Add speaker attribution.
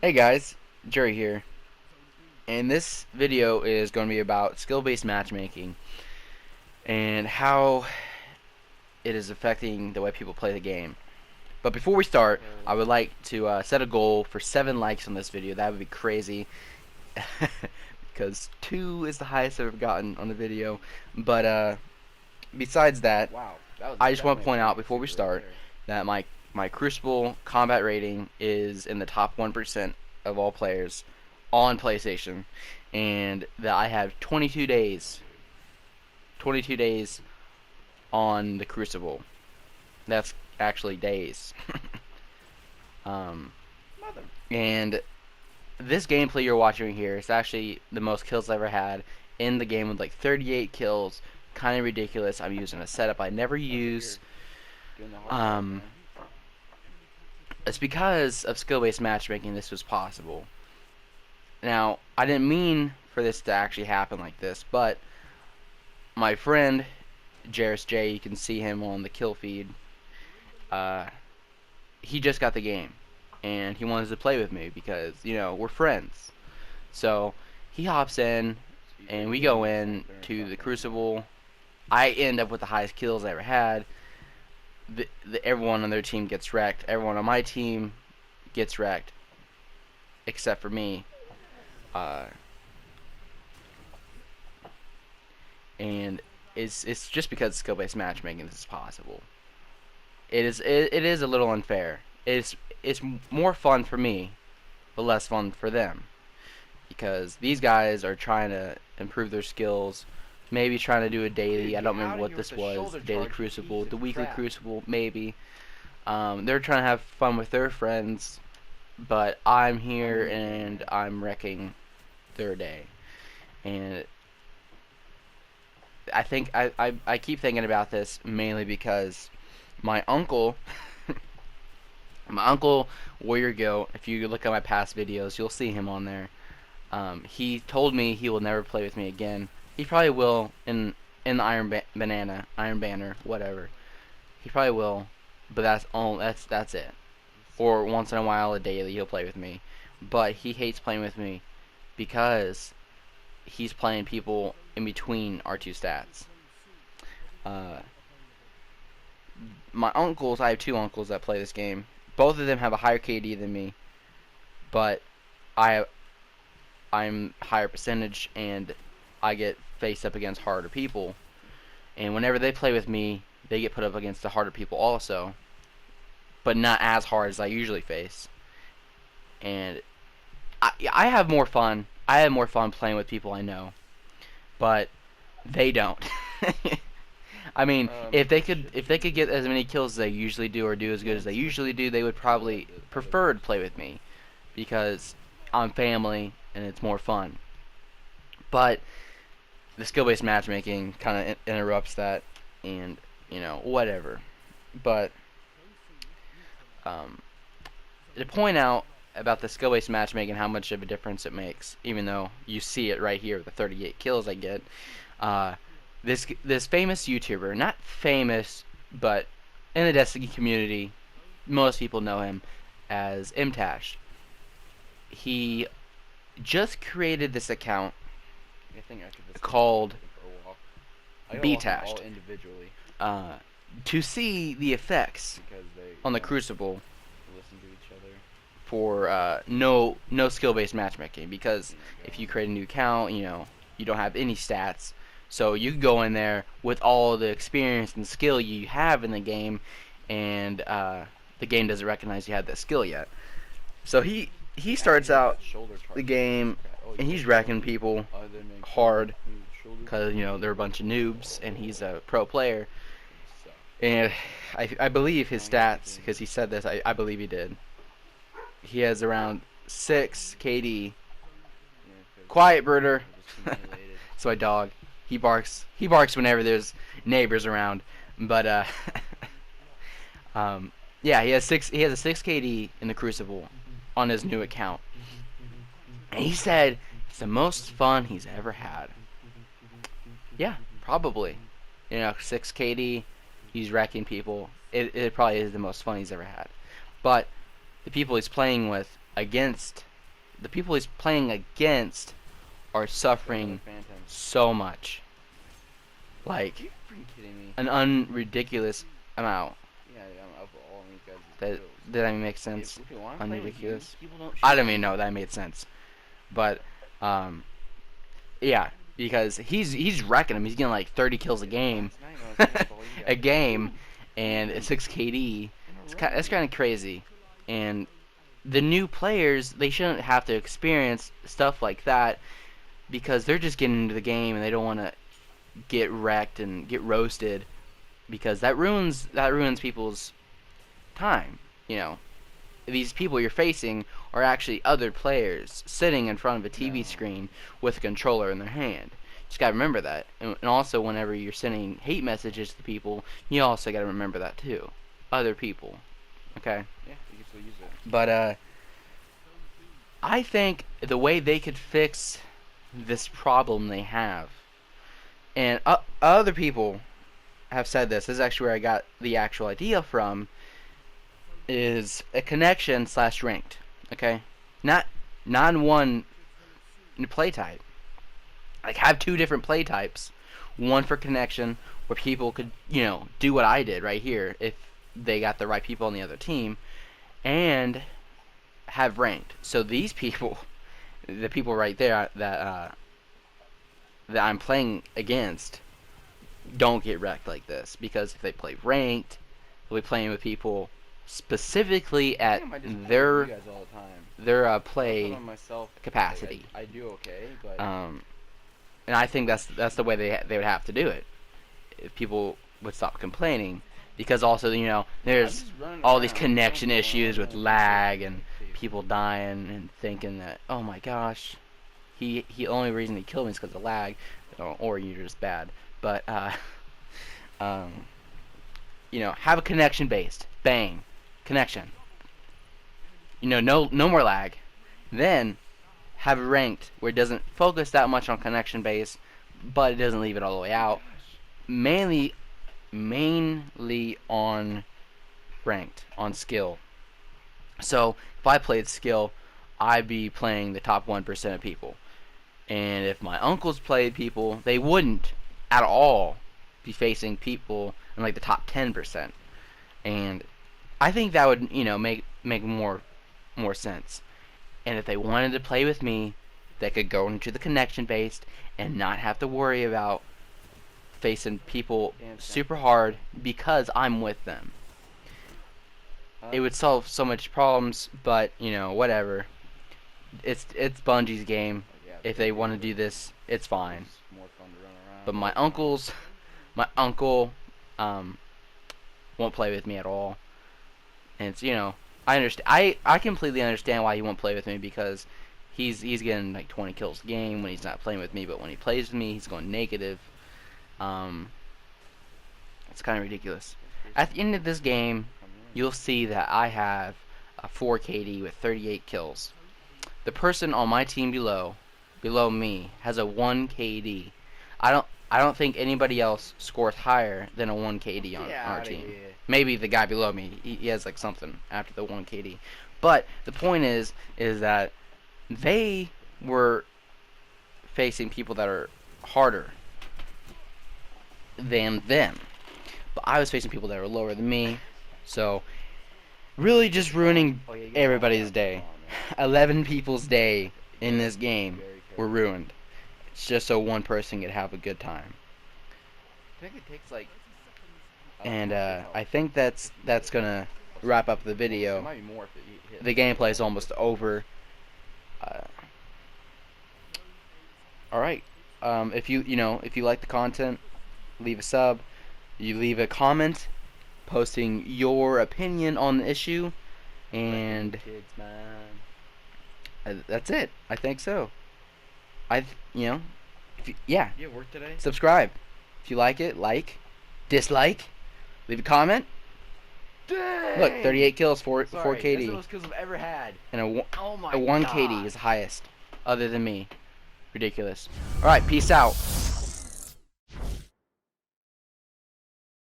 Speaker 1: Hey guys, Jerry here, and this video is going to be about skill-based matchmaking and how it is affecting the way people play the game. But before we start, I would like to set a goal for 7 likes on this video. That would be crazy, because 2 is the highest I've ever gotten on the video. But besides that,
Speaker 2: Wow, that was
Speaker 1: I just want to
Speaker 2: definitely a
Speaker 1: point out
Speaker 2: freaking
Speaker 1: before we
Speaker 2: secret right
Speaker 1: start
Speaker 2: there.
Speaker 1: that my Crucible combat rating is in the top 1% of all players on PlayStation, and that I have 22 days on the Crucible. That's actually days. um,
Speaker 2: Mother.
Speaker 1: and this gameplay you're watching here is actually the most kills I've ever had in the game with like 38 kills. Kind of ridiculous. I'm using a setup I never
Speaker 2: Sounds like
Speaker 1: use.
Speaker 2: you're doing the hard part,
Speaker 1: Um,
Speaker 2: man.
Speaker 1: it's because of skill-based matchmaking this was possible. Now, I didn't mean for this to actually happen like this, but my friend Jairus J, you can see him on the kill feed. Uh, he just got the game, and he wanted to play with me because we're friends. So he hops in,
Speaker 2: Speak
Speaker 1: and
Speaker 2: right
Speaker 1: we
Speaker 2: here
Speaker 1: go
Speaker 2: and sit
Speaker 1: in
Speaker 2: there and
Speaker 1: to
Speaker 2: talk
Speaker 1: the
Speaker 2: right now.
Speaker 1: Crucible. I end up with the highest kills I ever had. Everyone on their team gets wrecked. Everyone on my team gets wrecked, except for me. Uh, and it's just because skill-based matchmaking this is possible. It is a little unfair. It's more fun for me, but less fun for them because these guys are trying to improve their skills. Maybe trying to do a daily.
Speaker 2: Dude,
Speaker 1: I
Speaker 2: get
Speaker 1: don't remember
Speaker 2: out of
Speaker 1: what
Speaker 2: here with
Speaker 1: this
Speaker 2: the
Speaker 1: was.
Speaker 2: shoulder
Speaker 1: The daily
Speaker 2: charge, you
Speaker 1: Crucible,
Speaker 2: piece
Speaker 1: the
Speaker 2: of
Speaker 1: weekly
Speaker 2: crap.
Speaker 1: Crucible, maybe. They're trying to have fun with their friends, but I'm
Speaker 2: I'm
Speaker 1: here
Speaker 2: leaving,
Speaker 1: and
Speaker 2: man.
Speaker 1: I'm wrecking their day. And I keep thinking about this mainly because my uncle, my uncle Warrior Goat. If you look at my past videos, you'll see him on there. He told me he will never play with me again. He probably will in the Iron Banner, whatever. He probably will, but that's it. Or once in a while, a daily, he'll play with me. But he hates playing with me because he's playing people in between our two stats. Uh, my uncles, I have 2 uncles that play this game. Both of them have a higher KD than me, but I I'm higher percentage and I get faced up against harder people. And whenever they play with me, they get put up against the harder people also, but not as hard as I usually face. And I have more fun. I have more fun playing with people I know, but they don't. I mean, if they could get as many kills as they usually do or do as good as they usually do, they would probably prefer to play with me because I'm family and it's more fun. But the skill-based matchmaking kind of interrupts that, and whatever. But um, to point out about the skill-based matchmaking, how much of a difference it makes, even though you see it right here with the 38 kills I get. Uh, this famous YouTuber, not famous, but in the Destiny community, most people know him as Imtash. He just created this account
Speaker 2: I think after this game, I'm
Speaker 1: called
Speaker 2: looking for a walk. I gotta walk them all
Speaker 1: Btashed
Speaker 2: individually
Speaker 1: uh, to see the effects
Speaker 2: because they,
Speaker 1: on the Crucible
Speaker 2: listen to each other.
Speaker 1: for no skill based matchmaking. Because
Speaker 2: Oh my
Speaker 1: if you
Speaker 2: god.
Speaker 1: create a new account, you don't have any stats, so you can go in there with all the experience and skill you have in the game, and the game doesn't recognize you have that skill yet. So he
Speaker 2: Get out of
Speaker 1: starts
Speaker 2: here with
Speaker 1: out
Speaker 2: that shoulder
Speaker 1: the
Speaker 2: charge, you piece
Speaker 1: game
Speaker 2: of crap. Oh, you
Speaker 1: and
Speaker 2: got
Speaker 1: he's
Speaker 2: shot.
Speaker 1: wrecking people
Speaker 2: Then make fun
Speaker 1: hard
Speaker 2: of shoulder
Speaker 1: because
Speaker 2: charge.
Speaker 1: they're a bunch of noobs and he's a pro player.
Speaker 2: You suck.
Speaker 1: And I believe his
Speaker 2: Now you have to
Speaker 1: stats,
Speaker 2: do.
Speaker 1: because he said this, I believe he did. He has around 6 KD.
Speaker 2: Yeah, because
Speaker 1: Quiet, Birder.
Speaker 2: we're just humiliated.
Speaker 1: It's my dog. He barks. He barks whenever there's neighbors around. But um, yeah, he has 6. He has a 6 KD in the Crucible on his new account, and he said it's the most fun he's ever had. Yeah, probably. 6 KD. He's wrecking people. It probably is the most fun he's ever had. But the people he's playing with against the people he's playing against are suffering
Speaker 2: Phantoms.
Speaker 1: so much.
Speaker 2: Are
Speaker 1: Like,
Speaker 2: you freaking kidding me?
Speaker 1: an unridiculous amount.
Speaker 2: Yeah, I'm up all these guys.
Speaker 1: That, did that make sense?
Speaker 2: If you want to play with you,
Speaker 1: Unridiculous.
Speaker 2: people don't
Speaker 1: I
Speaker 2: shoot
Speaker 1: don't even
Speaker 2: you.
Speaker 1: know that made sense. But, yeah, because he's wrecking him. He's getting like 30 kills a game.
Speaker 2: Last night I was against all you
Speaker 1: A
Speaker 2: guys.
Speaker 1: game, and 6 KD. That's kind of crazy. And the new players, they shouldn't have to experience stuff like that because they're just getting into the game and they don't want to get wrecked and get roasted because that ruins people's time. You know, these people you're facing are actually other players sitting in front of a TV
Speaker 2: No.
Speaker 1: screen with a controller in their hand. Just gotta remember that, and also whenever you're sending hate messages to people, you also gotta remember that too. Other people, okay?
Speaker 2: Yeah, you can still use it.
Speaker 1: But I think the way they could fix this problem they have, and other people have said this. This is actually where I got the actual idea from. Is a connection / ranked, okay? Not one play type. Like have 2 different play types, one for connection where people could do what I did right here if they got the right people on the other team, and have ranked. So these people, the people right there that I'm playing against, don't get wrecked like this because if they play ranked, they'll be playing with people specifically
Speaker 2: I
Speaker 1: at
Speaker 2: think I might just play with
Speaker 1: their
Speaker 2: you guys all the time.
Speaker 1: their
Speaker 2: I'll
Speaker 1: play
Speaker 2: put on myself,
Speaker 1: capacity.
Speaker 2: like, I do okay, but
Speaker 1: And I think that's the way they would have to do it if people would stop complaining, because also there's all these connection issues with lag and people dying and thinking that, oh my gosh, he only reason he killed me is because of lag, or you're just bad. But have a connection based bang connection. No more lag. Then have it ranked where it doesn't focus that much on connection base, but it doesn't leave it all the way out. Mainly on ranked, on skill. So if I played skill, I'd be playing the top 1% of people. And if my uncles played people, they wouldn't at all be facing people in like the top 10%. And I think that would, make more sense. And if they wanted to play with me, they could go into the connection based and not have to worry about facing people super hard because I'm with them. It would solve so much problems, but whatever. It's Bungie's game. If they want to do this, it's fine.
Speaker 2: It's more fun to run around.
Speaker 1: But my uncle won't play with me at all. And it's I understand. I completely understand why he won't play with me, because he's getting like 20 kills a game when he's not playing with me, but when he plays with me, he's going negative. It's kind of ridiculous. At the end of this game, you'll see that I have a 4 KD with 38 kills. The person on my team below me has a 1 KD. I don't think anybody else scores higher than a 1 KD on our team. Maybe the guy below me, he has like something after the 1 KD. But the point is that they were facing people that are harder than them. But I was facing people that were lower than me. So really just ruining everybody's day. 11 people's day in this game were ruined. It's just so one person could have a good time.
Speaker 2: I think it takes like.
Speaker 1: And I think that's gonna wrap up the
Speaker 2: It
Speaker 1: video.
Speaker 2: might be more if it hit.
Speaker 1: The gameplay is almost over. All right. If you like the content, leave a sub. You leave a comment, posting your opinion on the issue, and
Speaker 2: Kids, man.
Speaker 1: that's it. I think so. If you
Speaker 2: You have work today?
Speaker 1: subscribe. If you like it, dislike, leave a comment.
Speaker 2: Dang!
Speaker 1: Look, 38 kills, 4
Speaker 2: Sorry,
Speaker 1: 4
Speaker 2: That's the
Speaker 1: KD,
Speaker 2: most kills I've ever had.
Speaker 1: and
Speaker 2: Oh my
Speaker 1: a 1
Speaker 2: God.
Speaker 1: KD is the highest, other than me. Ridiculous. All right, peace out.